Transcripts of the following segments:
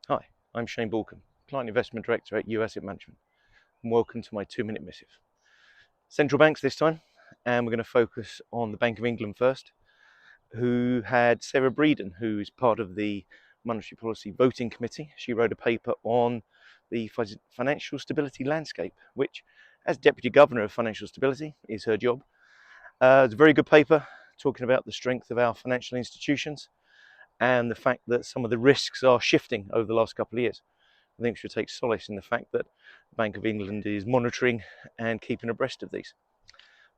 Hi, I'm Shane Balkham, Client Investment Director at US Asset Management, and welcome to my 2-minute missive. Central banks this time, and we're going to focus on the Bank of England first, who had Sarah Breeden, who's part of the Monetary Policy Voting Committee. She wrote a paper on the financial stability landscape, which, as Deputy Governor of Financial Stability, is her job. It's a very good paper talking about the strength of our financial institutions and the fact that some of the risks are shifting over the last couple of years. I think we should take solace in the fact that the Bank of England is monitoring and keeping abreast of these.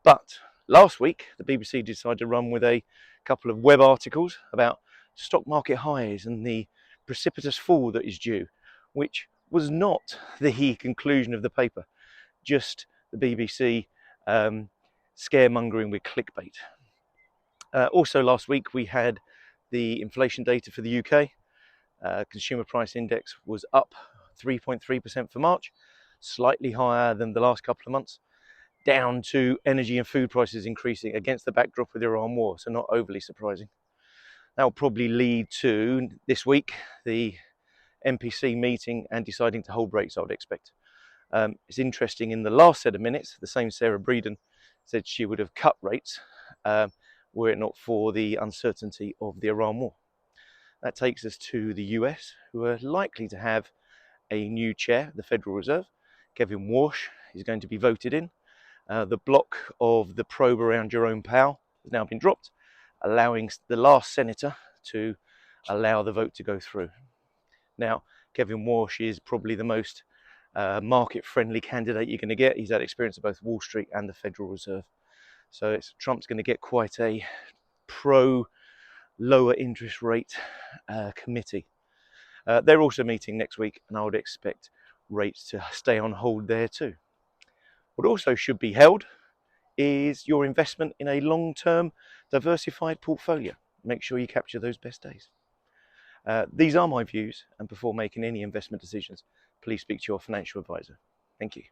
But last week, the BBC decided to run with a couple of web articles about stock market highs and the precipitous fall that is due, which was not the conclusion of the paper, just the BBC scaremongering with clickbait. Also last week, we had the inflation data for the UK. Consumer price index was up 3.3% for March, slightly higher than the last couple of months, down to energy and food prices increasing against the backdrop of the Iran war, so not overly surprising. That will probably lead to, this week, the MPC meeting and deciding to hold rates, I would expect. It's interesting, in the last set of minutes, the same Sarah Breeden said she would have cut rates were it not for the uncertainty of the Iran war. That takes us to the US, who are likely to have a new chair of the Federal Reserve. Kevin Warsh is going to be voted in. The block of the probe around Jerome Powell has now been dropped, allowing the last senator to allow the vote to go through. Now, Kevin Warsh is probably the most market-friendly candidate you're going to get. He's had experience of both Wall Street and the Federal Reserve. So Trump's going to get quite a pro-lower interest rate committee. They're also meeting next week, and I would expect rates to stay on hold there too. What also should be held is your investment in a long-term diversified portfolio. Make sure you capture those best days. These are my views, and before making any investment decisions, please speak to your financial advisor. Thank you.